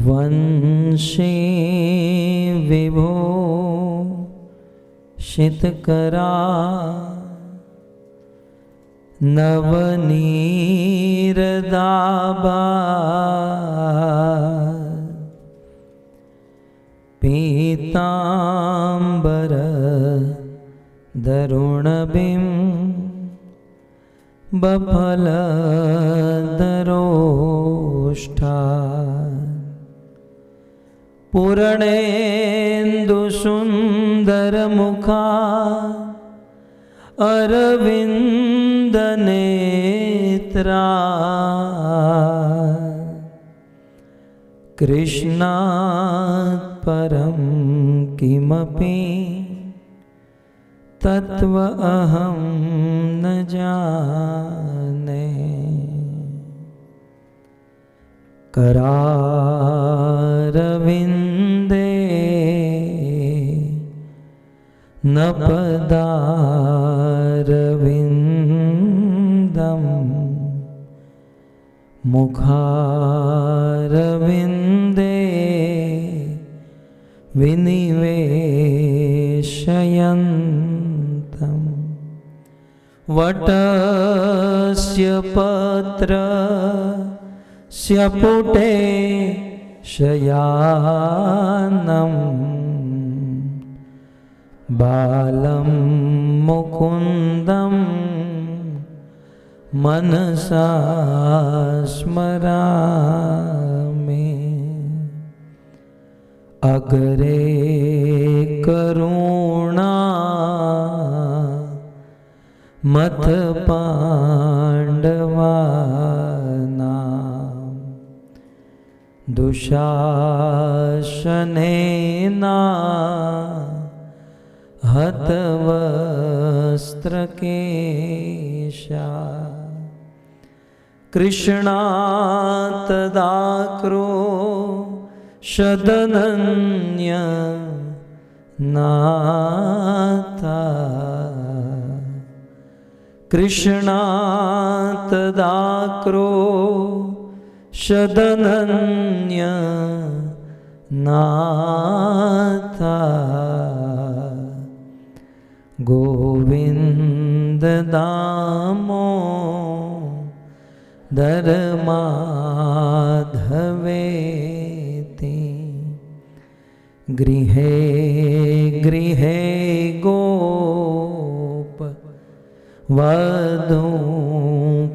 वंशे विभो शितकरा नवनीरदाबा पीतांबर दरुणबिं बफल दरोष्ठा पूर्णेन्दु सुंदर मुखा अरविंद नेत्रा कृष्णात् परं किमपि तत्व अहं न जाने। करारविंदे न पदारविंदम मुखारविंदे विनिवेशयन्तं वटस्य पत्रस्य पुटे शयानं बालं मुकुन्दं मनसा स्मरामि। अग्रे करुणा मत पांडवानां दुशासनेना हतवस्त्रकेशा कृष्णात् तदाक्रो शदनन्य नाथा कृष्णात् तदाक्रो शदनन्य नाथा गोविंद दामो दरमाधवेति गृहे गृहे गोप वधू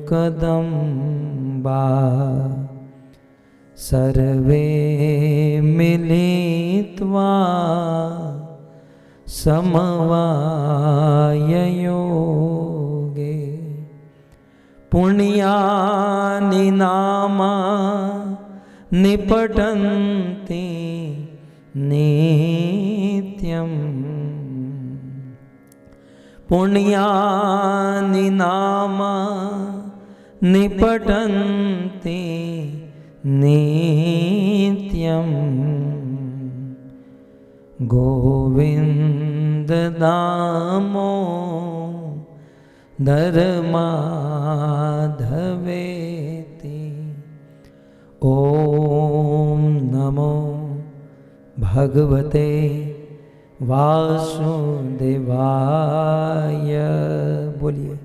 कदम्बा सर्वे मिलित्वा समवाययोगे पुण्यानि नामा निपटन्ति नित्यं पुण्यानि नामा निपटन्ति नित्यं गोविंद दामो धर्माधवेति। ओम नमो भगवते वासुदेवाय। बोलिए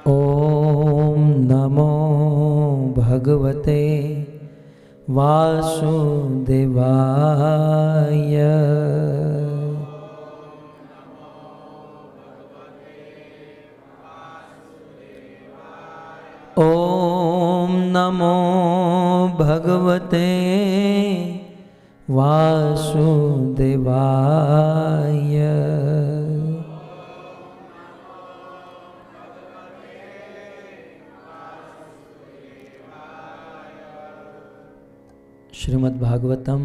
ओम नमो भगवते वासुदेवाय। ओम नमो भगवते वासुदेवाय। श्रीमद् भागवतम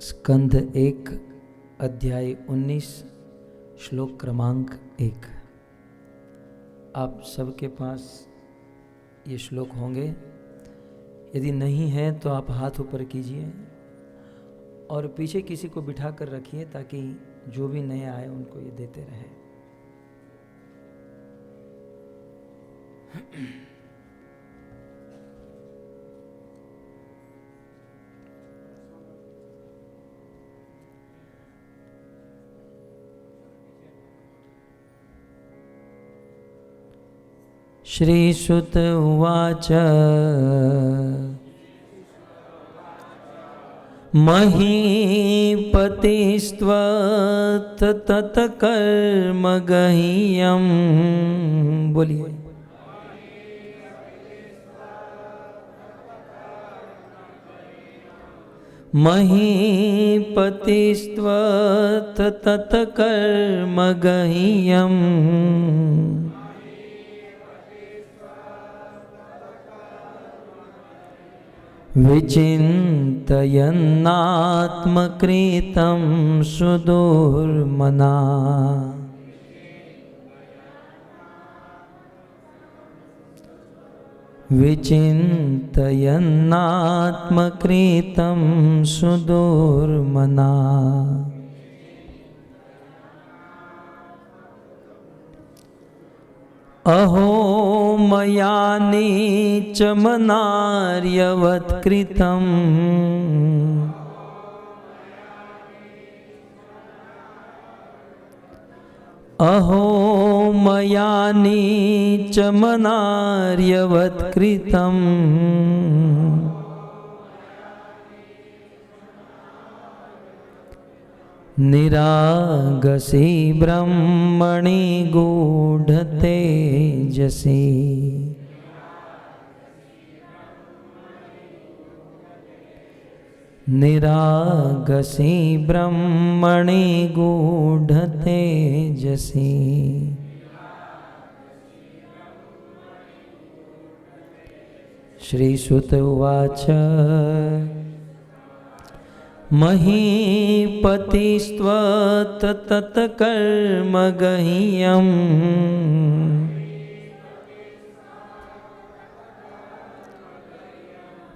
स्कंध 1 अध्याय 19 श्लोक क्रमांक 1। आप सबके पास ये श्लोक होंगे, यदि नहीं है तो आप हाथ ऊपर कीजिए और पीछे किसी को बिठा कर रखिए ताकि जो भी नए आए उनको ये देते रहे। श्रीसुत उवाच महीपतिस्त्वत्तत्कर्मगह्यं। बोलिए। महीपतिस्त्वत्तत्कर्मगह्यं। विचिन्तयन्नात्मकृतं सुदुर्मना। विचिन्तयन्नात्मकृतं सुदुर्मना। अहो मया नीचमनार्यवत्कृतम्। अहो मया नीचमनार्यवत्कृतम्। निरागसी ब्रह्मणि गूढतेजसी। निरागसी ब्रह्मणि गूढतेजसी। श्रीसुत उवाच महीपतिस्त्वत्तत्कर्मगह्यं।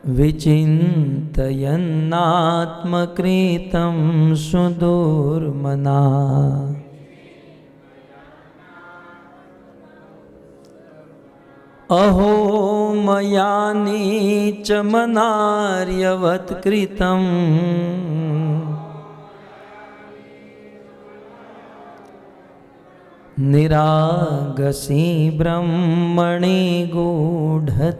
विचिन्तयन्नात्मकृतं सुदुर्मना। अहो मया नीचमनार्यवत्कृतम्। निरागसी ब्रह्मणि गूढतेजसी।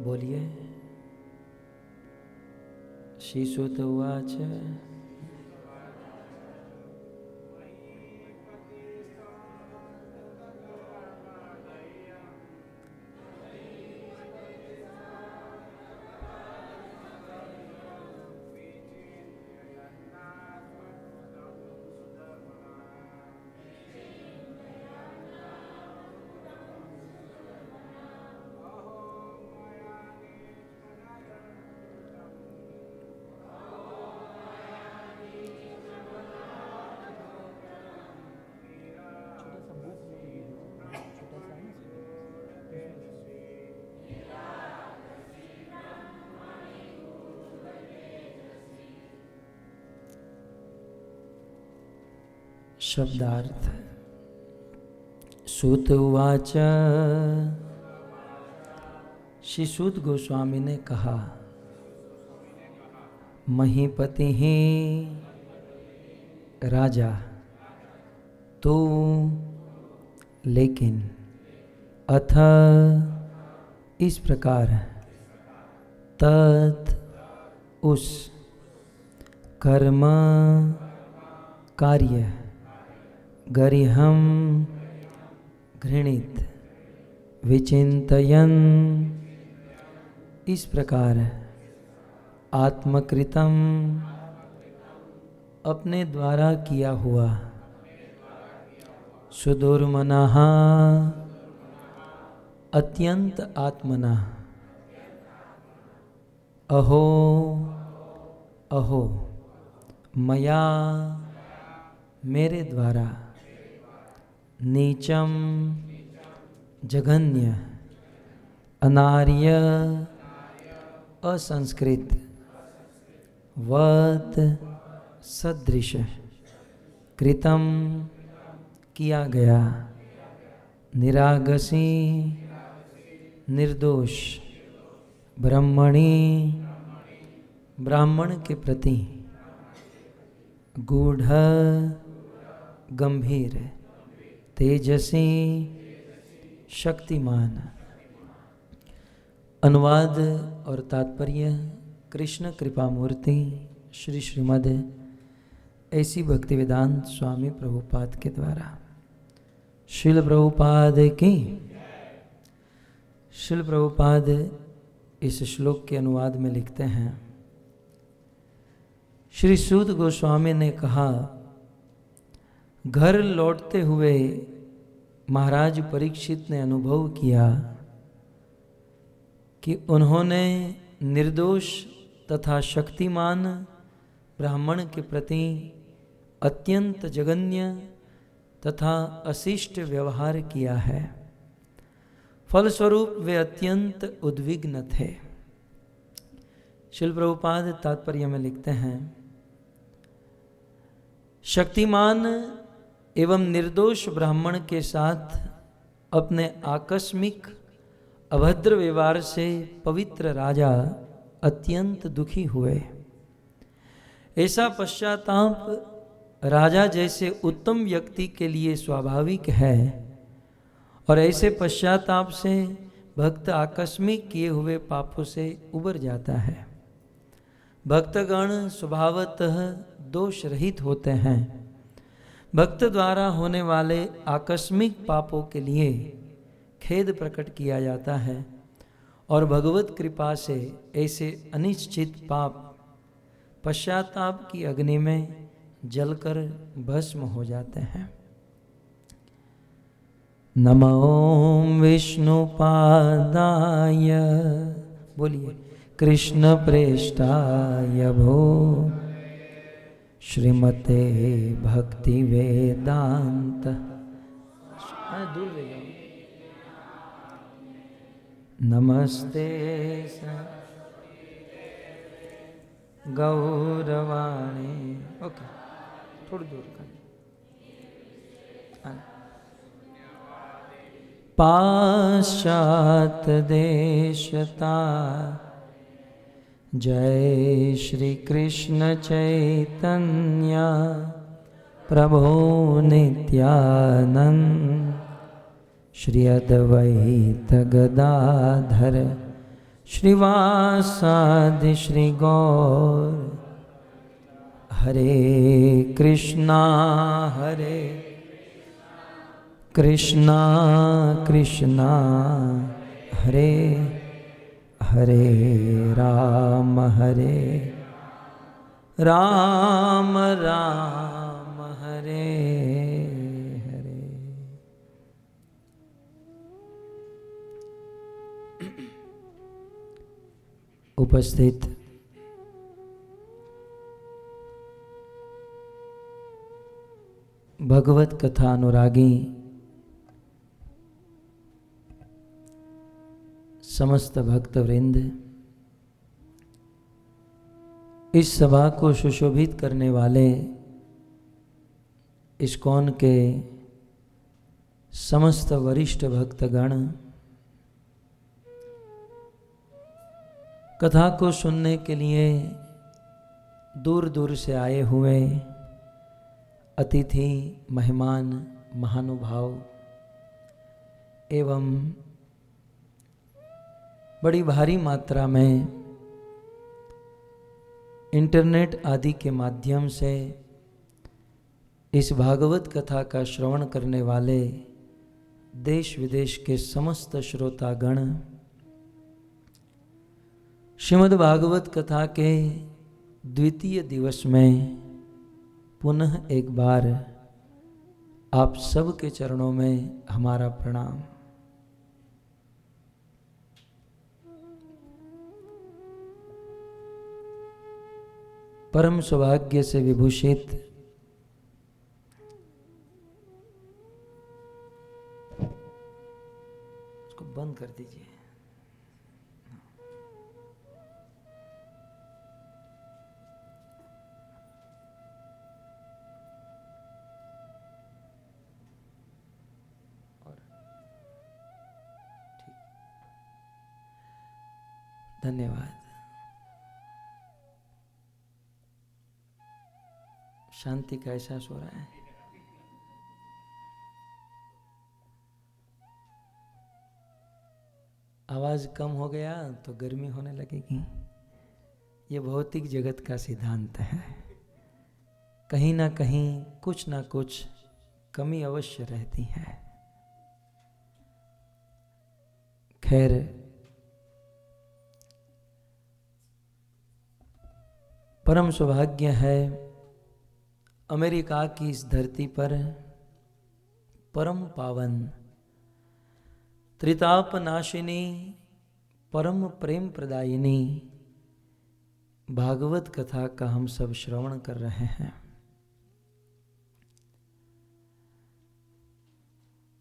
बोलिए। श्रीसुत उवाच शब्दार्थ। सूत उवाच। श्री सूत गोस्वामी ने कहा, महीपति ही राजा तू, लेकिन अथ इस प्रकार तत् उस कर्म कार्य गरिहं घृणित विचिंतयन् इस प्रकार आत्मकृतम अपने द्वारा किया हुआ सुदुर्मनः अत्यंत आत्मना अहो अहो मया मेरे द्वारा नीचम जघन्य अनार्य असंस्कृत वत सदृश कृतम किया गया, निरागसी निर्दोष, ब्रह्मणि ब्राह्मण के प्रति, गूढ़ गंभीर, तेजसी शक्तिमान। अनुवाद और तात्पर्य कृष्ण कृपा मूर्ति श्री श्रीमद ऐसी भक्ति वेदांत स्वामी प्रभुपाद के द्वारा। श्रील प्रभुपाद की। श्रील प्रभुपाद इस श्लोक के अनुवाद में लिखते हैं, श्री सूत गोस्वामी ने कहा, घर लौटते हुए महाराज परीक्षित ने अनुभव किया कि उन्होंने निर्दोष तथा शक्तिमान ब्राह्मण के प्रति अत्यंत जघन्य तथा अशिष्ट व्यवहार किया है। फलस्वरूप वे अत्यंत उद्विग्न थे। श्रील प्रभुपाद तात्पर्य में लिखते हैं, शक्तिमान एवं निर्दोष ब्राह्मण के साथ अपने आकस्मिक अभद्र व्यवहार से पवित्र राजा अत्यंत दुखी हुए। ऐसा पश्चाताप राजा जैसे उत्तम व्यक्ति के लिए स्वाभाविक है और ऐसे पश्चाताप से भक्त आकस्मिक किए हुए पापों से उबर जाता है। भक्तगण स्वभावतः दोष रहित होते हैं। भक्त द्वारा होने वाले आकस्मिक पापों के लिए खेद प्रकट किया जाता है और भगवत कृपा से ऐसे अनिश्चित पाप पश्चाताप की अग्नि में जलकर भस्म हो जाते हैं। नमो विष्णुपादाय, बोलिए, कृष्ण प्रेष्ठाय भो श्रीमते भक्ति वेदांत। दूर ले जाओ। नमस्ते गौरवाणी। ओके, थोड़ी दूर कर। पाश्चात देशता जय श्री कृष्ण चैतन्य प्रभो नित्यानंद श्री अद्वैत गदाधर श्रीवासादि श्री गौर। हरे कृष्णा कृष्णा कृष्णा हरे हरे, राम राम राम हरे हरे। उपस्थित भगवत कथा अनुरागी समस्त भक्तवृंद, इस सभा को सुशोभित करने वाले इस्कॉन के समस्त वरिष्ठ भक्तगण, कथा को सुनने के लिए दूर दूर से आए हुए अतिथि, मेहमान, महानुभाव एवं बड़ी भारी मात्रा में इंटरनेट आदि के माध्यम से इस भागवत कथा का श्रवण करने वाले देश विदेश के समस्त श्रोतागण, श्रीमद् भागवत कथा के द्वितीय दिवस में पुनः एक बार आप सबके चरणों में हमारा प्रणाम। परम सौभाग्य से विभूषित उसको बंद कर दीजिए। धन्यवाद। शांति का एहसास हो रहा है। आवाज कम हो गया तो गर्मी होने लगेगी। ये भौतिक जगत का सिद्धांत है, कहीं ना कहीं कुछ ना कुछ कमी अवश्य रहती है। खैर, परम सौभाग्य है अमेरिका की इस धरती पर परम पावन त्रिताप नाशिनी परम प्रेम प्रदायिनी भागवत कथा का हम सब श्रवण कर रहे हैं।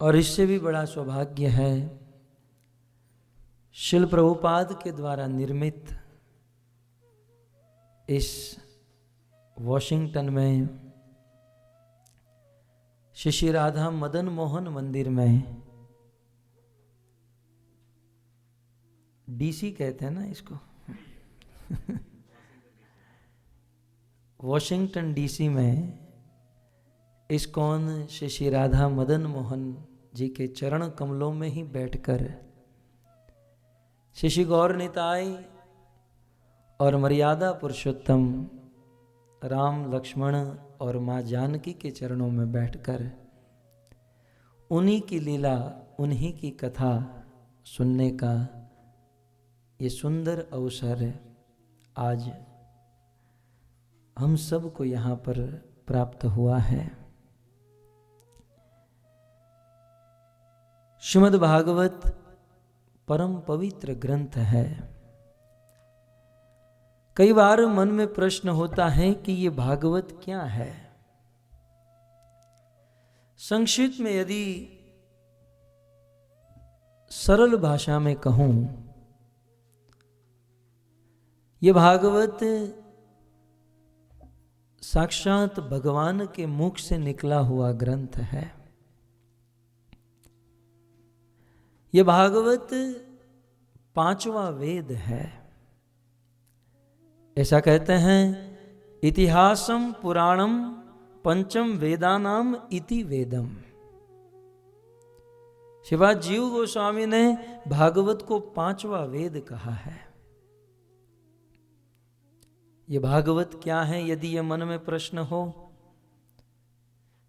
और इससे भी बड़ा सौभाग्य है शिल प्रभुपाद के द्वारा निर्मित इस वॉशिंगटन में श्री राधा मदन मोहन मंदिर में, डीसी कहते हैं ना इसको वॉशिंगटन डीसी में इस्कॉन श्री राधा मदन मोहन जी के चरण कमलों में ही बैठकर श्री गौर निताई और मर्यादा पुरुषोत्तम राम लक्ष्मण और माँ जानकी के चरणों में बैठकर उन्हीं की लीला, उन्हीं की कथा सुनने का ये सुंदर अवसर आज हम सब को यहाँ पर प्राप्त हुआ है। श्रीमद् भागवत परम पवित्र ग्रंथ है। कई बार मन में प्रश्न होता है कि ये भागवत क्या है। संक्षिप्त में यदि सरल भाषा में कहूं, ये भागवत साक्षात भगवान के मुख से निकला हुआ ग्रंथ है। ये भागवत पांचवा वेद है। ऐसा कहते हैं, इतिहासम पुराणम पंचम वेदानाम इति वेदम। शिवाजी जीव गोस्वामी ने भागवत को पांचवा वेद कहा है। ये भागवत क्या है यदि ये मन में प्रश्न हो?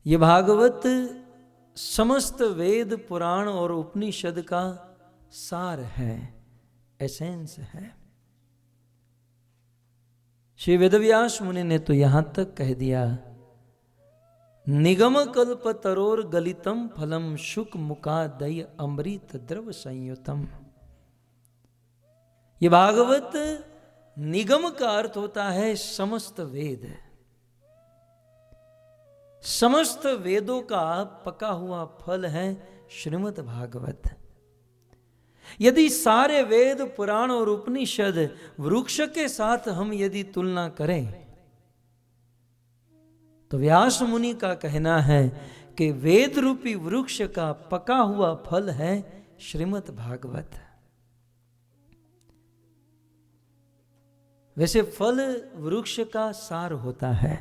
ये भागवत समस्त वेद पुराण और उपनिषद का सार है, एसेंस है। श्री वेदव्यास मुनि ने तो यहां तक कह दिया, निगम कल्प तरोर गलितम फलम शुक मुकादय अमृत द्रव संयुतम। ये भागवत निगम का अर्थ होता है समस्त वेद। समस्त वेदों का पका हुआ फल है श्रीमद् भागवत। यदि सारे वेद पुराण और उपनिषद वृक्ष के साथ हम यदि तुलना करें तो व्यास मुनि का कहना है कि वेद रूपी वृक्ष का पका हुआ फल है श्रीमद् भागवत। वैसे फल वृक्ष का सार होता है,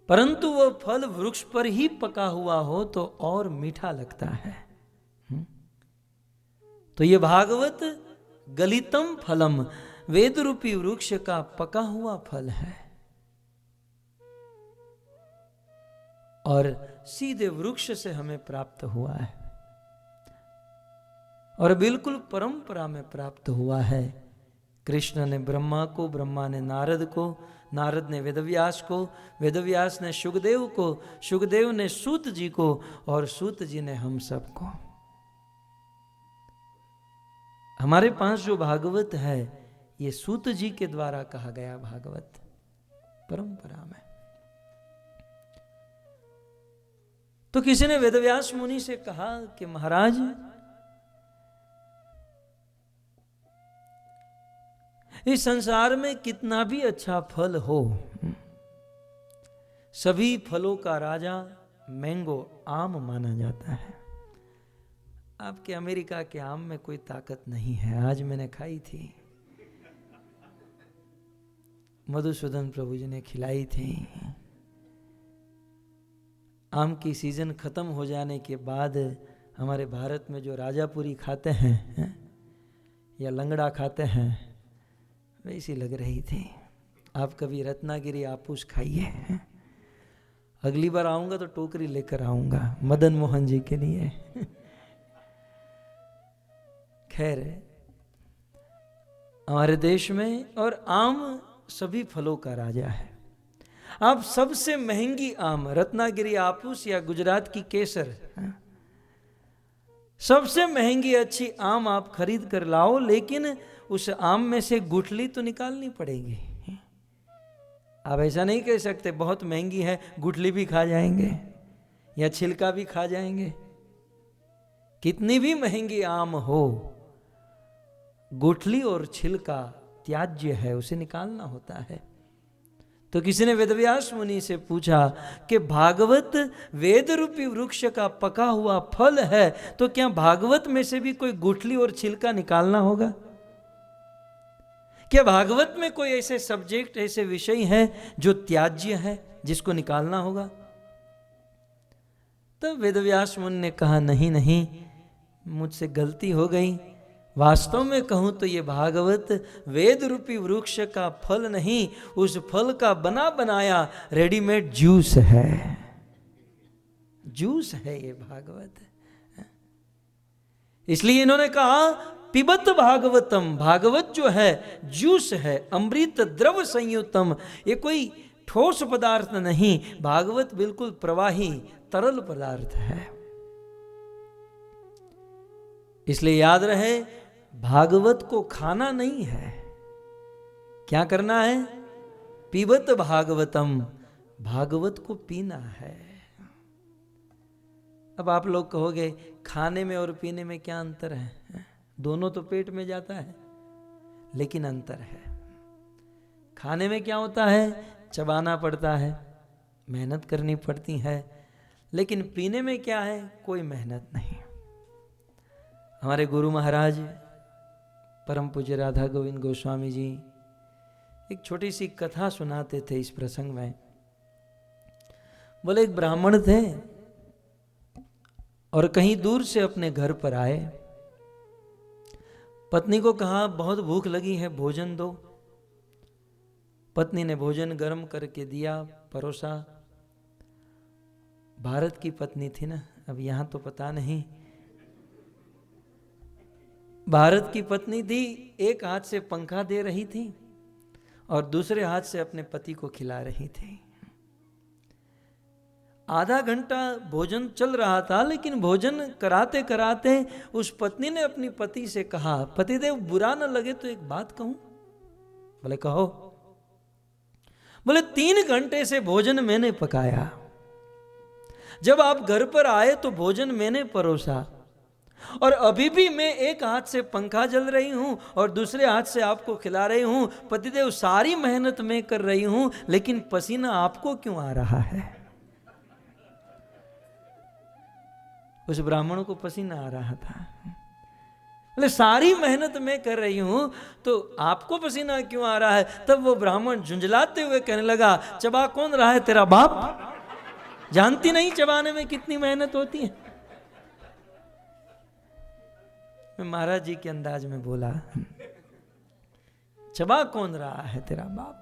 परंतु वह फल वृक्ष पर ही पका हुआ हो तो और मीठा लगता है। तो ये भागवत गलितम फलम, वेद रूपी वृक्ष का पका हुआ फल है और सीधे वृक्ष से हमें प्राप्त हुआ है और बिल्कुल परंपरा में प्राप्त हुआ है। कृष्ण ने ब्रह्मा को, ब्रह्मा ने नारद को, नारद ने वेदव्यास को, वेदव्यास ने शुकदेव को, शुकदेव ने सूत जी को और सूत जी ने हम सबको। हमारे पास जो भागवत है ये सूत जी के द्वारा कहा गया भागवत परंपरा में। तो किसी ने वेदव्यास मुनि से कहा कि महाराज, इस संसार में कितना भी अच्छा फल हो, सभी फलों का राजा मैंगो, आम माना जाता है। आपके अमेरिका के आम में कोई ताकत नहीं है। आज मैंने खाई थी, मधुसूदन प्रभु जी ने खिलाई थी। आम की सीजन खत्म हो जाने के बाद हमारे भारत में जो राजापुरी खाते हैं या लंगड़ा खाते हैं, वैसी लग रही थी। आप कभी रत्नागिरी आपूस खाइए। अगली बार आऊंगा तो टोकरी लेकर आऊंगा मदन मोहन जी के लिए। खैर, हमारे देश में और आम सभी फलों का राजा है। आप सबसे महंगी आम, रत्नागिरी आपूस या गुजरात की केसर, सबसे महंगी अच्छी आम आप खरीद कर लाओ, लेकिन उस आम में से गुठली तो निकालनी पड़ेगी। आप ऐसा नहीं कह सकते बहुत महंगी है गुठली भी खा जाएंगे या छिलका भी खा जाएंगे। कितनी भी महंगी आम हो, गुठली और छिलका त्याज्य है, उसे निकालना होता है। तो किसी ने वेदव्यास मुनि से पूछा कि भागवत वेद रूपी वृक्ष का पका हुआ फल है, तो क्या भागवत में से भी कोई गुठली और छिलका निकालना होगा? क्या भागवत में कोई ऐसे सब्जेक्ट, ऐसे विषय हैं जो त्याज्य है, जिसको निकालना होगा? तो वेदव्यास मुनि ने कहा, नहीं नहीं, मुझसे गलती हो गई। वास्तव में कहूं तो ये भागवत वेद रूपी वृक्ष का फल नहीं, उस फल का बना बनाया रेडीमेड जूस है। जूस है ये भागवत। इसलिए इन्होंने कहा पिबत भागवतम, भागवत जो है जूस है, अमृत द्रव संयुतम। ये कोई ठोस पदार्थ नहीं, भागवत बिल्कुल प्रवाही तरल पदार्थ है। इसलिए याद रहे, भागवत को खाना नहीं है, क्या करना है? पिबत भागवतम, भागवत को पीना है। अब आप लोग कहोगे खाने में और पीने में क्या अंतर है? दोनों तो पेट में जाता है, लेकिन अंतर है। खाने में क्या होता है? चबाना पड़ता है, मेहनत करनी पड़ती है। लेकिन पीने में क्या है? कोई मेहनत नहीं। हमारे गुरु महाराज परम पूज्य राधा गोविंद गोस्वामी जी एक छोटी सी कथा सुनाते थे इस प्रसंग में। बोले एक ब्राह्मण थे और कहीं दूर से अपने घर पर आए। पत्नी को कहा बहुत भूख लगी है, भोजन दो। पत्नी ने भोजन गर्म करके दिया, परोसा। भारत की पत्नी थी ना, अब यहां तो पता नहीं। भारत की पत्नी थी, एक हाथ से पंखा दे रही थी और दूसरे हाथ से अपने पति को खिला रही थी। आधा घंटा भोजन चल रहा था, लेकिन भोजन कराते कराते उस पत्नी ने अपनी पति से कहा, पतिदेव बुरा न लगे तो एक बात कहूं? बोले कहो। बोले 3 घंटे से भोजन मैंने पकाया, जब आप घर पर आए तो भोजन मैंने परोसा, और अभी भी मैं एक हाथ से पंखा जल रही हूं और दूसरे हाथ से आपको खिला रही हूं। पतिदेव सारी मेहनत मैं कर रही हूं, लेकिन पसीना आपको क्यों आ रहा है? उस ब्राह्मण को पसीना आ रहा था। बोले सारी मेहनत मैं कर रही हूं तो आपको पसीना क्यों आ रहा है? तब वो ब्राह्मण झुंझलाते हुए कहने लगा, चबा कौन रहा है? तेरा बाप। जानती नहीं चबाने में कितनी मेहनत होती है? मैं महाराज जी के अंदाज में बोला, चबा कौन रहा है? तेरा बाप।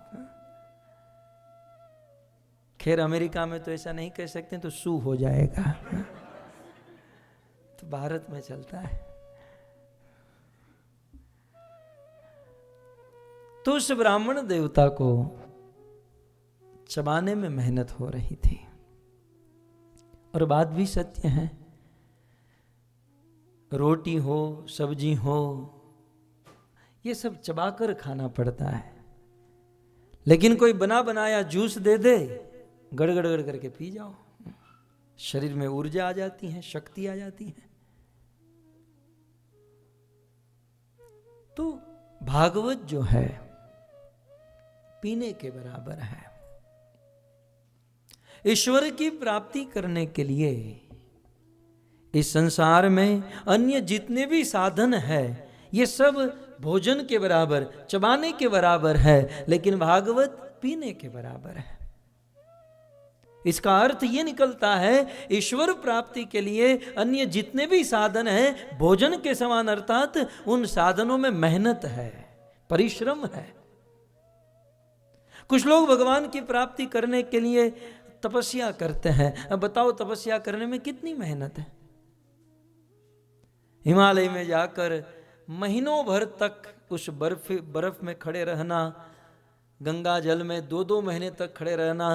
खैर अमेरिका में तो ऐसा नहीं कह सकते, तो सू हो जाएगा। तो भारत में चलता है। तो उस ब्राह्मण देवता को चबाने में मेहनत हो रही थी। और बात भी सत्य है, रोटी हो, सब्जी हो, ये सब चबाकर खाना पड़ता है। लेकिन कोई बना बनाया जूस दे दे, गड़गड़ गड़ करके पी जाओ, शरीर में ऊर्जा आ जाती है, शक्ति आ जाती है। तो भागवत जो है पीने के बराबर है। ईश्वर की प्राप्ति करने के लिए इस संसार में अन्य जितने भी साधन है ये सब भोजन के बराबर, चबाने के बराबर है, लेकिन भागवत पीने के बराबर है। इसका अर्थ ये निकलता है ईश्वर प्राप्ति के लिए अन्य जितने भी साधन हैं भोजन के समान, अर्थात उन साधनों में मेहनत है, परिश्रम है। कुछ लोग भगवान की प्राप्ति करने के लिए तपस्या करते हैं। अब बताओ तपस्या करने में कितनी मेहनत है। हिमालय में जाकर महीनों भर तक उस बर्फ में खड़े रहना, गंगा जल में 2-2 महीने तक खड़े रहना,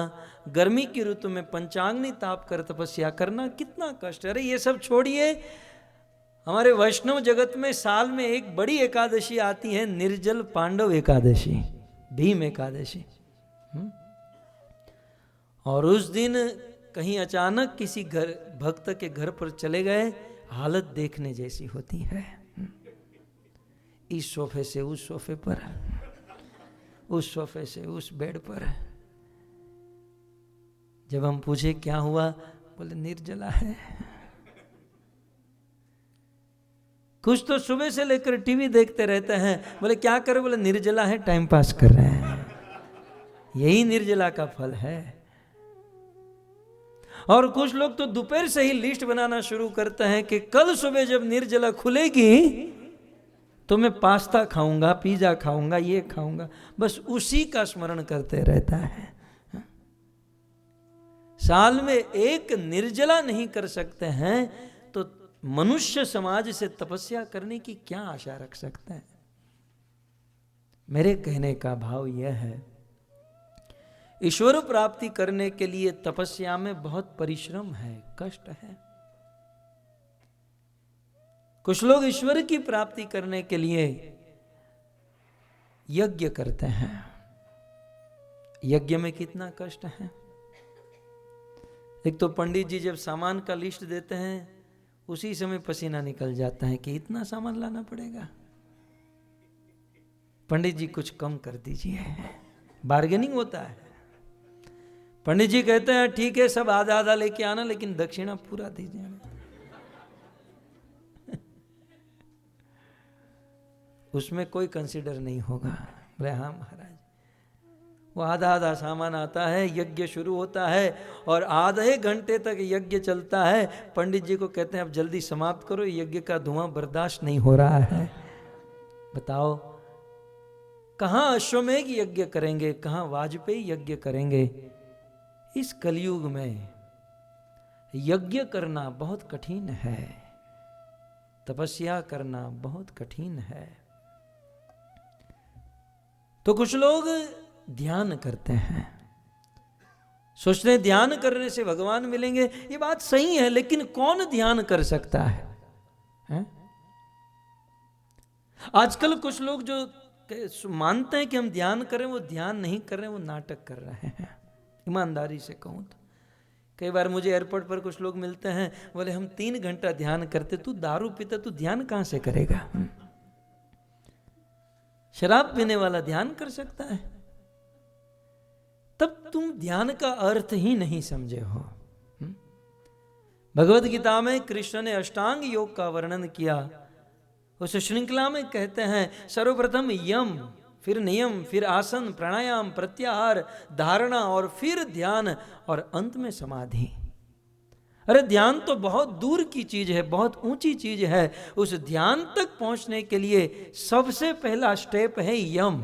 गर्मी की ऋतु में पंचाग्नि ताप कर तपस्या करना, कितना कष्ट है। अरे ये सब छोड़िए, हमारे वैष्णव जगत में साल में एक बड़ी एकादशी आती है, निर्जल पांडव एकादशी, भीम एकादशी। और उस दिन कहीं अचानक किसी भक्त के घर पर चले गए, हालत देखने जैसी होती है। इस सोफे से उस सोफे पर, उस सोफे से उस बेड पर। जब हम पूछे क्या हुआ, बोले निर्जला है। कुछ तो सुबह से लेकर टीवी देखते रहते हैं, बोले क्या करें, बोले निर्जला है, टाइम पास कर रहे हैं। यही निर्जला का फल है। और कुछ लोग तो दोपहर से ही लिस्ट बनाना शुरू करते हैं कि कल सुबह जब निर्जला खुलेगी तो मैं पास्ता खाऊंगा, पिज्जा खाऊंगा, ये खाऊंगा, बस उसी का स्मरण करते रहता है। साल में एक निर्जला नहीं कर सकते हैं तो मनुष्य समाज से तपस्या करने की क्या आशा रख सकते हैं। मेरे कहने का भाव यह है, ईश्वर प्राप्ति करने के लिए तपस्या में बहुत परिश्रम है, कष्ट है। कुछ लोग ईश्वर की प्राप्ति करने के लिए यज्ञ करते हैं। यज्ञ में कितना कष्ट है। एक तो पंडित जी जब सामान का लिस्ट देते हैं उसी समय पसीना निकल जाता है कि इतना सामान लाना पड़ेगा। पंडित जी कुछ कम कर दीजिए, बार्गेनिंग होता है। पंडित जी कहते हैं ठीक है सब आधा आधा लेके आना, लेकिन दक्षिणा पूरा दीजिए। उसमें कोई कंसीडर नहीं होगा। बोले हाँ महाराज। वो आधा आधा सामान आता है, यज्ञ शुरू होता है और आधे घंटे तक यज्ञ चलता है। पंडित जी को कहते हैं अब जल्दी समाप्त करो, यज्ञ का धुआं बर्दाश्त नहीं हो रहा है। बताओ कहाँ अश्वमेघ यज्ञ करेंगे, कहाँ वाजपेयी यज्ञ करेंगे। इस कलयुग में यज्ञ करना बहुत कठिन है, तपस्या करना बहुत कठिन है। तो कुछ लोग ध्यान करते हैं, सोचते हैं ध्यान करने से भगवान मिलेंगे। ये बात सही है, लेकिन कौन ध्यान कर सकता है? आजकल कुछ लोग जो मानते हैं कि हम ध्यान करें, वो ध्यान नहीं कर रहे, वो नाटक कर रहे हैं। ईमानदारी से कहूं तो कई बार मुझे एयरपोर्ट पर कुछ लोग मिलते हैं, बोले हम 3 घंटा ध्यान करते। तू दारू पीता, तू ध्यान कहां से करेगा? शराब पीने वाला ध्यान कर सकता है? तब तुम ध्यान का अर्थ ही नहीं समझे हो। भगवत गीता में कृष्ण ने अष्टांग योग का वर्णन किया। उस श्रृंखला में कहते हैं सर्वप्रथम यम, फिर नियम, फिर आसन, प्राणायाम, प्रत्याहार, धारणा और फिर ध्यान और अंत में समाधि। अरे ध्यान तो बहुत दूर की चीज है, बहुत ऊंची चीज है। उस ध्यान तक पहुंचने के लिए सबसे पहला स्टेप है यम।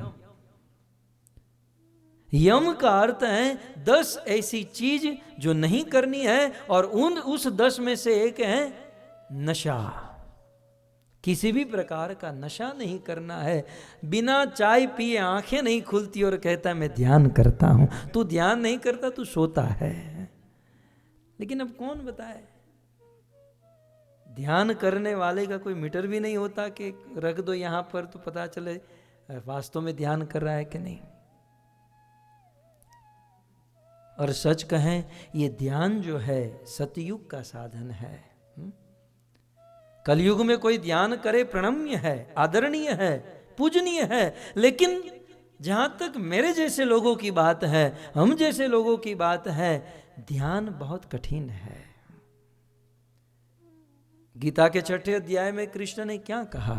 यम का अर्थ है 10 ऐसी चीज जो नहीं करनी है, और उस 10 में से एक है नशा। किसी भी प्रकार का नशा नहीं करना है। बिना चाय पिए आंखें नहीं खुलती और कहता है मैं ध्यान करता हूं। तू ध्यान नहीं करता, तू सोता है। लेकिन अब कौन बताए? ध्यान करने वाले का कोई मीटर भी नहीं होता कि रख दो यहां पर तो पता चले वास्तव में ध्यान कर रहा है कि नहीं। और सच कहें, ये ध्यान जो है सतयुग का साधन है। कलयुग में कोई ध्यान करे प्रणम्य है, आदरणीय है, पूजनीय है। लेकिन जहां तक मेरे जैसे लोगों की बात है, हम जैसे लोगों की बात है, ध्यान बहुत कठिन है। गीता के 6ठे अध्याय में कृष्ण ने क्या कहा?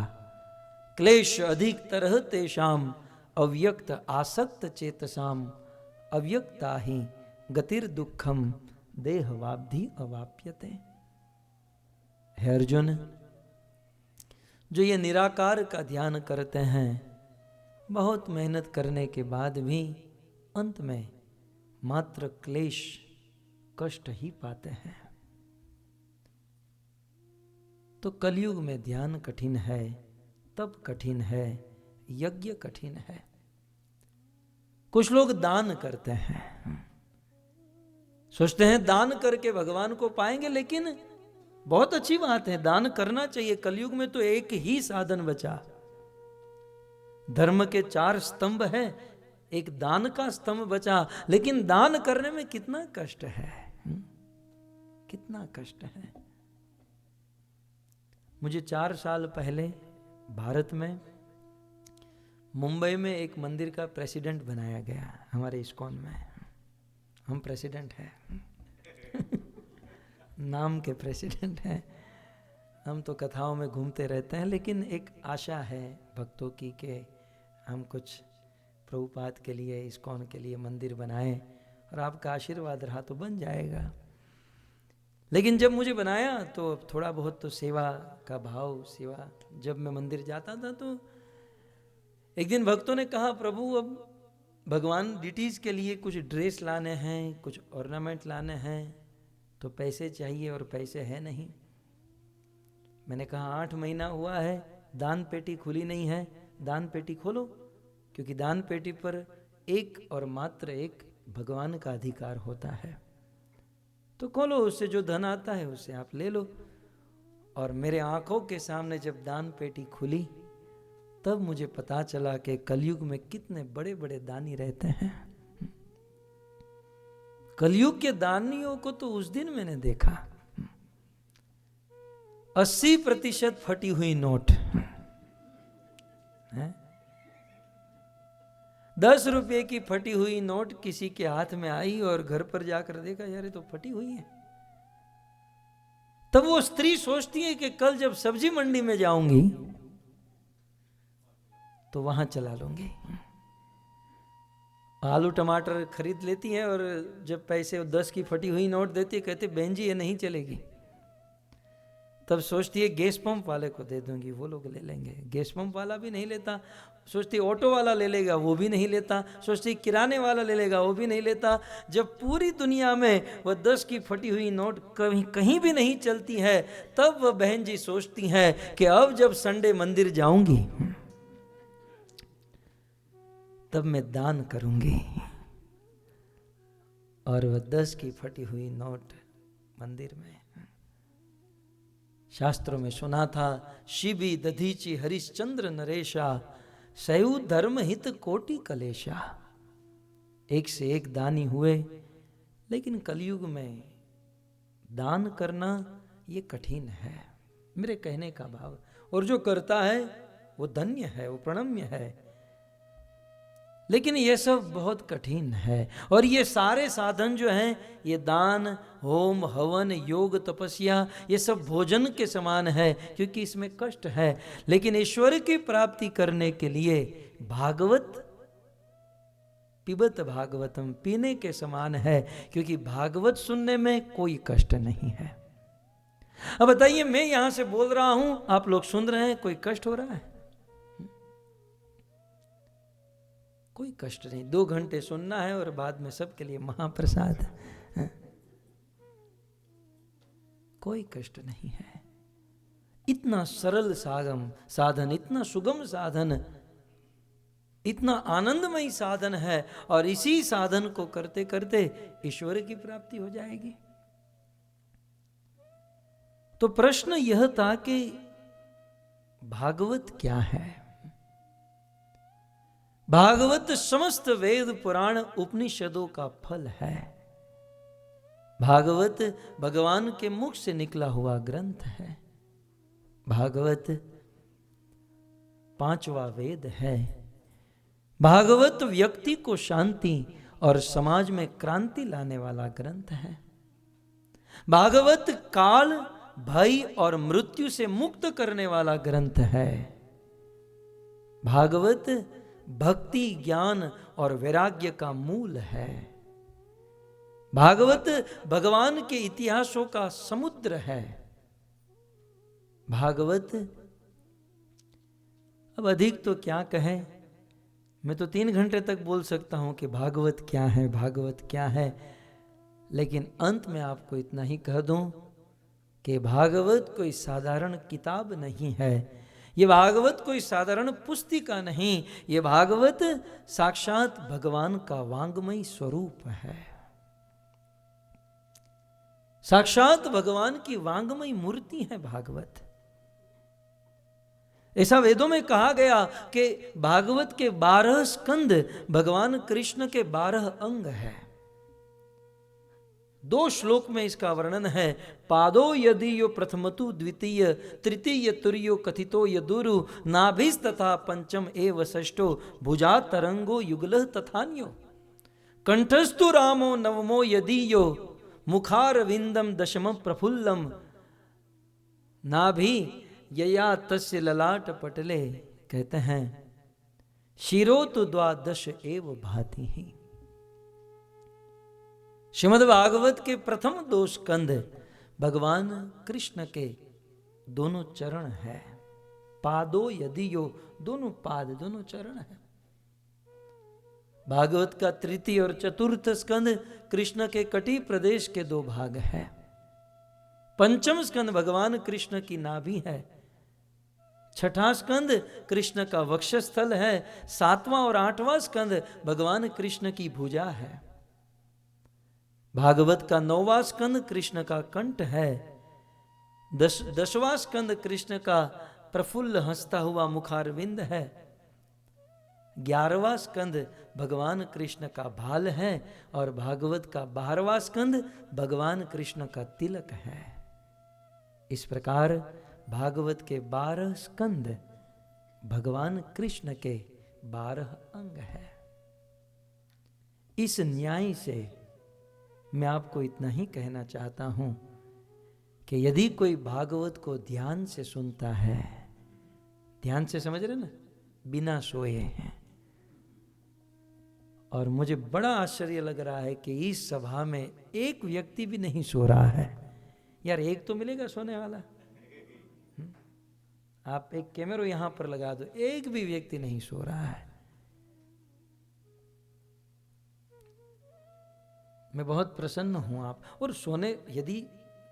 क्लेश अधिक तरह तेषाम अव्यक्त आसक्त चेतसाम अव्यक्ता ही गतिर दुखम देहवाब्धि अवाप्यते। हे अर्जुन, जो ये निराकार का ध्यान करते हैं, बहुत मेहनत करने के बाद भी अंत में मात्र क्लेश कष्ट ही पाते हैं। तो कलयुग में ध्यान कठिन है, तप कठिन है, यज्ञ कठिन है। कुछ लोग दान करते हैं, सोचते हैं दान करके भगवान को पाएंगे, लेकिन बहुत अच्छी बात है, दान करना चाहिए। कलयुग में तो एक ही साधन बचा। धर्म के 4 स्तंभ है, एक दान का स्तंभ बचा, लेकिन दान करने में कितना कष्ट है, कितना कष्ट है। मुझे 4 साल पहले भारत में मुंबई में एक मंदिर का प्रेसिडेंट बनाया गया। हमारे इस्कॉन में हम प्रेसिडेंट हैं नाम के प्रेसिडेंट हैं। हम तो कथाओं में घूमते रहते हैं, लेकिन एक आशा है भक्तों की कि हम कुछ प्रभुपाद के लिए, इस्कॉन के लिए मंदिर बनाएं, और आपका आशीर्वाद रहा तो बन जाएगा। लेकिन जब मुझे बनाया तो थोड़ा बहुत तो सेवा का भाव, सेवा, जब मैं मंदिर जाता था तो एक दिन भक्तों ने कहा, प्रभु अब भगवान डिटीज के लिए कुछ ड्रेस लाने हैं, कुछ ऑर्नामेंट लाने हैं, तो पैसे चाहिए और पैसे है नहीं। मैंने कहा 8 महीना हुआ है, दान पेटी खुली नहीं है, दान पेटी खोलो, क्योंकि दान पेटी पर एक और मात्र एक भगवान का अधिकार होता है। तो खोलो, उससे जो धन आता है उससे आप ले लो। और मेरे आंखों के सामने जब दान पेटी खुली, तब मुझे पता चला कि कलयुग में कितने बड़े बड़े दानी रहते हैं। कलयुग के दानियों को तो उस दिन मैंने देखा, 80% फटी हुई नोट है। 10 रुपए की फटी हुई नोट किसी के हाथ में आई और घर पर जाकर देखा, यार ये तो फटी हुई है। तब वो स्त्री सोचती है कि कल जब सब्जी मंडी में जाऊंगी तो वहां चला लूंगी। आलू टमाटर खरीद लेती है और जब पैसे 10 की फटी हुई नोट देती है, कहते बहन जी ये नहीं चलेगी। तब सोचती है गैस पंप वाले को दे दूंगी, वो लोग ले लेंगे। गैस पंप वाला भी नहीं लेता। सोचती ऑटो वाला ले लेगा, वो भी नहीं लेता। सोचती किराने वाला ले लेगा, वो भी नहीं लेता। जब पूरी दुनिया में वह 10 की फटी हुई नोट कहीं भी नहीं चलती है, तब वह बहन जी सोचती हैं कि अब जब संडे मंदिर जाऊंगी तब मैं दान करूंगी। और वह 10 की फटी हुई नोट मंदिर में। शास्त्रों में सुना था, शिबी दधीची हरिश्चंद्र नरेशा सयु धर्म हित कोटि कलेशा। एक से एक दानी हुए, लेकिन कलयुग में दान करना ये कठिन है, मेरे कहने का भाव। और जो करता है वो धन्य है, वो प्रणम्य है, लेकिन ये सब बहुत कठिन है। और ये सारे साधन जो हैं, ये दान, होम, हवन, योग, तपस्या, ये सब भोजन के समान है, क्योंकि इसमें कष्ट है। लेकिन ईश्वर की प्राप्ति करने के लिए भागवत, पिबत भागवतम, पीने के समान है, क्योंकि भागवत सुनने में कोई कष्ट नहीं है। अब बताइए, मैं यहां से बोल रहा हूं, आप लोग सुन रहे हैं, कोई कष्ट हो रहा है? कोई कष्ट नहीं। 2 घंटे सुनना है और बाद में सबके लिए महाप्रसाद है। कोई कष्ट नहीं है। इतना सरल साधन, इतना सुगम साधन, इतना आनंदमय साधन है, और इसी साधन को करते करते ईश्वर की प्राप्ति हो जाएगी। तो प्रश्न यह था कि भागवत क्या है? भागवत समस्त वेद पुराण उपनिषदों का फल है। भागवत भगवान के मुख से निकला हुआ ग्रंथ है। भागवत 5वां वेद है। भागवत व्यक्ति को शांति और समाज में क्रांति लाने वाला ग्रंथ है। भागवत काल भय और मृत्यु से मुक्त करने वाला ग्रंथ है। भागवत भक्ति, ज्ञान और वैराग्य का मूल है। भागवत भगवान के इतिहासों का समुद्र है। भागवत, अब अधिक तो क्या कहें, मैं तो 3 घंटे तक बोल सकता हूं कि भागवत क्या है, भागवत क्या है, लेकिन अंत में आपको इतना ही कह दूं कि भागवत कोई साधारण किताब नहीं है। ये भागवत कोई साधारण पुस्तिका नहीं, ये भागवत साक्षात भगवान का वांग्मय स्वरूप है। साक्षात भगवान की वांग्मय मूर्ति है भागवत। ऐसा वेदों में कहा गया कि भागवत के 12 स्कंद भगवान कृष्ण के 12 अंग है। 2 श्लोक में इसका वर्णन है। पादो यदि यो प्रथमतु द्वितीय तृतीय तुर्यो कथितो यदुरु नाभिस तथा पंचम एव षष्ठो भुजा तरंगो युगल तथान्यो कंठस्तु रामो नवमो यदीयो मुखार विंदम दशम प्रफुल्लम नाभि यया तस्य ललाट पटले। कहते हैं शिरो तो द्वादश एव भाति ही। श्रीमद् भागवत के प्रथम 2 स्कंद भगवान कृष्ण के दोनों चरण है। पादो यदि यो, दोनों पाद, दोनों चरण है। भागवत का तृतीय और चतुर्थ स्कंद कृष्ण के कटी प्रदेश के 2 भाग है। पंचम स्कंद भगवान कृष्ण की नाभि है। छठा स्कंद कृष्ण का वक्षस्थल है। 7वां और 8वां स्कंद भगवान कृष्ण की भुजा है। भागवत का 9वां स्कंद कृष्ण का कंठ है। 10वां स्कंद कृष्ण का प्रफुल्ल हंसता हुआ मुखारविंद है। 11वां स्कंद भगवान कृष्ण का भाल है और भागवत का 12वां स्कंद भगवान कृष्ण का तिलक है। इस प्रकार भागवत के 12 स्कंद भगवान कृष्ण के 12 अंग है। इस न्याय से मैं आपको इतना ही कहना चाहता हूं कि यदि कोई भागवत को ध्यान से सुनता है, ध्यान से समझ रहे ना, बिना सोए हैं, और मुझे बड़ा आश्चर्य लग रहा है कि इस सभा में एक व्यक्ति भी नहीं सो रहा है। यार एक तो मिलेगा सोने वाला। आप एक कैमरा यहां पर लगा दो, एक भी व्यक्ति नहीं सो रहा है। मैं बहुत प्रसन्न हूं आप। और सोने, यदि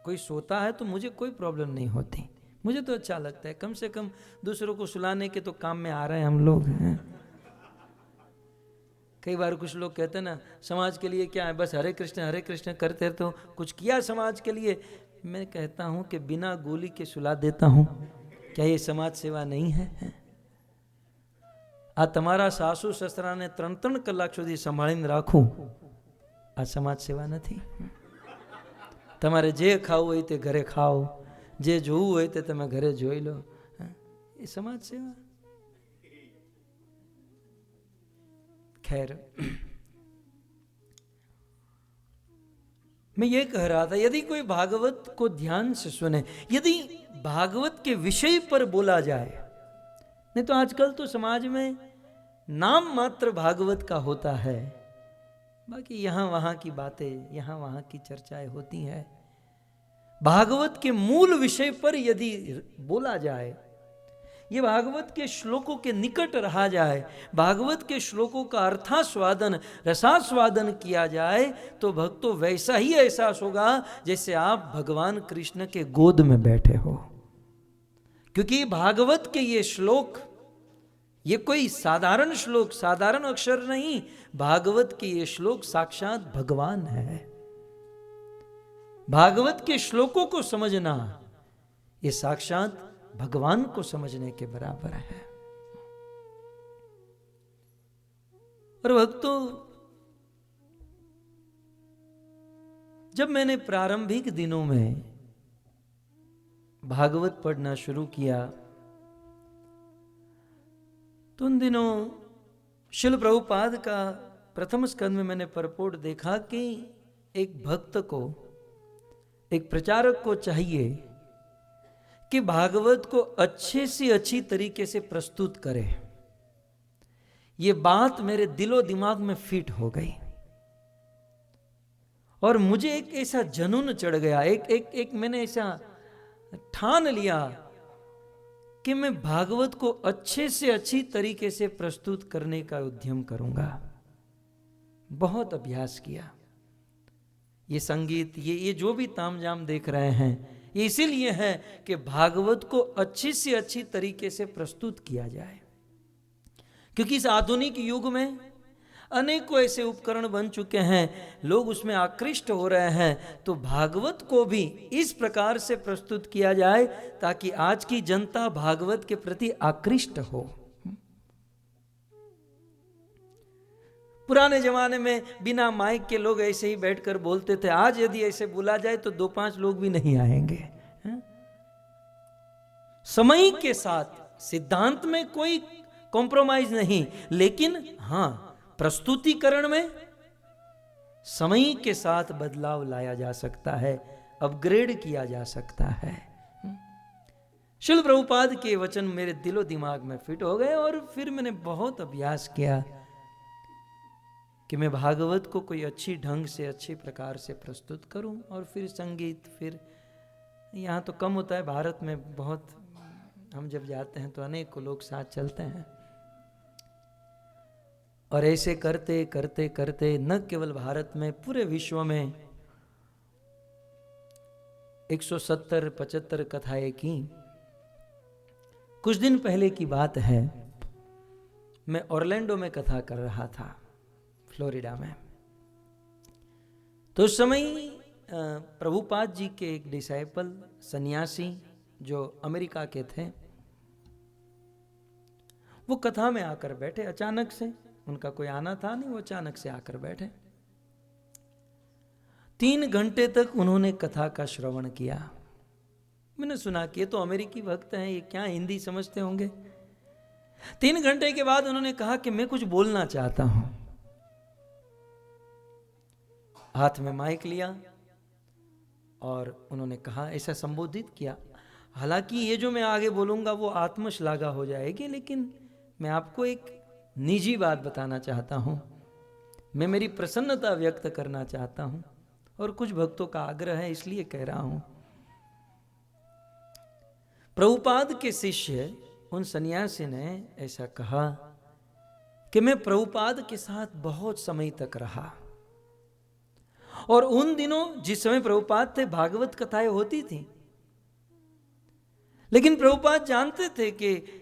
कोई सोता है तो मुझे कोई प्रॉब्लम नहीं होती, मुझे तो अच्छा लगता है। कम से कम दूसरों को सुलाने के तो काम में आ रहे हैं हम लोग हैं। कई बार कुछ लोग कहते हैं ना, समाज के लिए क्या है, बस हरे कृष्ण करते तो कुछ किया समाज के लिए। मैं कहता हूं कि बिना गोली के सुला देता हूं। क्या ये समाज सेवा नहीं है? आ તમારા સાસુ સસરાને 3-3 કલાક સુધી સંભાળીને રાખું, આ સમાજ સેવા નથી? તમારે જે ખાવું હોય તે ઘરે ખાઓ, જે જોવું હોય તે તમે ઘરે જોઈ લો, એ સમાજ સેવા? खैर, मैं ये कह रहा था, यदि कोई भागवत को ध्यान से सुने, यदि भागवत के विषय पर बोला जाए, नहीं तो आजकल तो समाज में नाम मात्र भागवत का होता है, बाकी यहां वहां की बातें, यहां वहां की चर्चाएं होती हैं। भागवत के मूल विषय पर यदि बोला जाए, ये भागवत के श्लोकों के निकट रहा जाए, भागवत के श्लोकों का अर्थास्वादन, रसास्वादन किया जाए, तो भक्तों वैसा ही एहसास होगा जैसे आप भगवान कृष्ण के गोद में बैठे हो। क्योंकि भागवत के ये श्लोक, ये कोई साधारण श्लोक, साधारण अक्षर नहीं, भागवत के ये श्लोक साक्षात भगवान है। भागवत के श्लोकों को समझना ये साक्षात भगवान को समझने के बराबर है। और भक्तों, जब मैंने प्रारंभिक दिनों में भागवत पढ़ना शुरू किया, तो उन दिनों शिल प्रभुपाद का प्रथम स्कंद में मैंने परपोट देखा कि एक भक्त को, एक प्रचारक को चाहिए कि भागवत को अच्छे से अच्छी तरीके से प्रस्तुत करे। ये बात मेरे दिलो दिमाग में फिट हो गई और मुझे एक ऐसा जुनून चढ़ गया, एक मैंने ऐसा ठान लिया कि मैं भागवत को अच्छे से अच्छी तरीके से प्रस्तुत करने का उद्यम करूंगा। बहुत अभ्यास किया। ये संगीत, ये जो भी तामझाम देख रहे हैं, ये इसीलिए है कि भागवत को अच्छी से अच्छी तरीके से प्रस्तुत किया जाए। क्योंकि इस आधुनिक युग में अनेकों ऐसे उपकरण बन चुके हैं, लोग उसमें आकृष्ट हो रहे हैं। तो भागवत को भी इस प्रकार से प्रस्तुत किया जाए ताकि आज की जनता भागवत के प्रति आकृष्ट हो। पुराने जमाने में बिना माइक के लोग ऐसे ही बैठकर बोलते थे। आज यदि ऐसे बुला जाए तो 2-5 लोग भी नहीं आएंगे। समय के साथ सिद्धांत में कोई कॉम्प्रोमाइज नहीं, लेकिन हां, प्रस्तुतिकरण में समय के साथ बदलाव लाया जा सकता है, अपग्रेड किया जा सकता है। श्रील प्रभुपाद के वचन मेरे दिलो दिमाग में फिट हो गए और फिर मैंने बहुत अभ्यास किया कि मैं भागवत को कोई अच्छी ढंग से, अच्छे प्रकार से प्रस्तुत करूं। और फिर संगीत, फिर यहाँ तो कम होता है, भारत में बहुत, हम जब जाते हैं तो अनेक लोग साथ चलते हैं। और ऐसे करते करते करते न केवल भारत में, पूरे विश्व में 170-75 कथाएं की। कुछ दिन पहले की बात है, मैं ऑरलैंडो में कथा कर रहा था, फ्लोरिडा में। तो उस समय प्रभुपाद जी के एक डिसाइपल, सन्यासी जो अमेरिका के थे, वो कथा में आकर बैठे। अचानक से, उनका कोई आना था नहीं, वो अचानक से आकर बैठे। 3 घंटे तक उन्होंने कथा का श्रवण किया। मैंने सुना कि ये तो अमेरिकी भक्त हैं, ये क्या हिंदी समझते होंगे। 3 घंटे के बाद उन्होंने कहा कि मैं कुछ बोलना चाहता हूं। हाथ में माइक लिया और उन्होंने कहा, ऐसा संबोधित किया। हालांकि ये जो मैं आगे बोलूंगा वो आत्मश्लाघा हो जाएगी, लेकिन मैं आपको एक निजी बात बताना चाहता हूं। मैं मेरी प्रसन्नता व्यक्त करना चाहता हूं और कुछ भक्तों का आग्रह है, इसलिए कह रहा हूं। प्रभुपाद के शिष्य उन सन्यासी ने ऐसा कहा कि मैं प्रभुपाद के साथ बहुत समय तक रहा और उन दिनों जिस समय प्रभुपाद थे, भागवत कथाएं होती थी। लेकिन प्रभुपाद जानते थे कि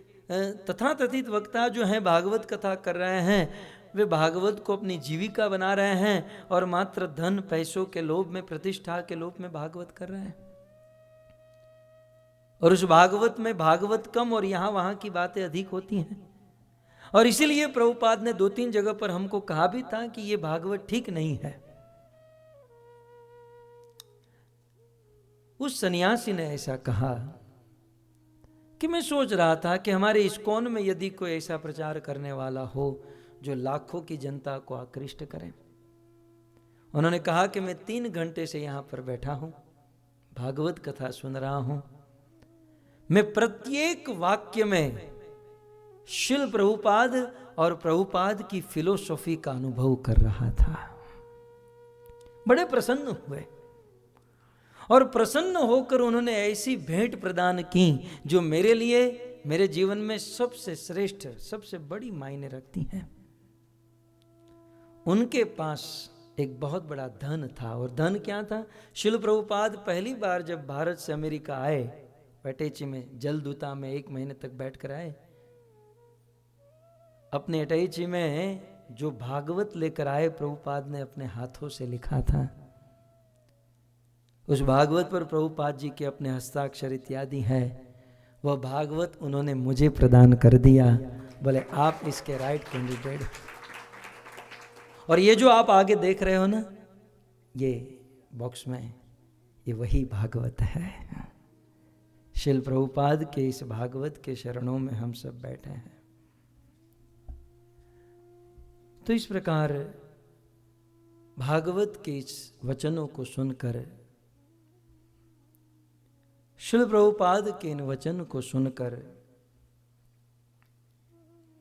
तथाकथित वक्ता जो हैं, भागवत कथा कर रहे हैं, वे भागवत को अपनी जीविका बना रहे हैं और मात्र धन, पैसों के लोभ में, प्रतिष्ठा के लोभ में भागवत कर रहे हैं। और उस भागवत में भागवत कम और यहां वहां की बातें अधिक होती हैं। और इसीलिए प्रभुपाद ने 2-3 जगह पर हमको कहा भी था कि यह भागवत ठीक नहीं है। उस सन्यासी ने ऐसा कहा कि मैं सोच रहा था कि हमारे इस्कॉन में यदि कोई ऐसा प्रचार करने वाला हो जो लाखों की जनता को आकृष्ट करे। उन्होंने कहा कि मैं 3 घंटे से यहां पर बैठा हूं, भागवत कथा सुन रहा हूं। मैं प्रत्येक वाक्य में श्रील प्रभुपाद और प्रभुपाद की फिलोसॉफी का अनुभव कर रहा था। बड़े प्रसन्न हुए और प्रसन्न होकर उन्होंने ऐसी भेंट प्रदान की जो मेरे लिए, मेरे जीवन में सबसे श्रेष्ठ, सबसे बड़ी मायने रखती हैं। उनके पास एक बहुत बड़ा धन था। और धन क्या था? श्रील प्रभुपाद पहली बार जब भारत से अमेरिका आए, अटैची में जलदूता में 1 महीने तक बैठकर आए। अपने अटैची में जो भागवत लेकर आए, प्रभुपाद ने अपने हाथों से लिखा था। उस भागवत पर प्रभुपाद जी के अपने हस्ताक्षर इत्यादि है। वह भागवत उन्होंने मुझे प्रदान कर दिया। बोले आप इसके राइट कैंडिडेट। और ये जो आप आगे देख रहे हो ना, ये बॉक्स में, ये वही भागवत है। श्रील प्रभुपाद के इस भागवत के शरणों में हम सब बैठे हैं। तो इस प्रकार भागवत के इस वचनों को सुनकर शिल प्रभुपाद के इन वचन को सुनकर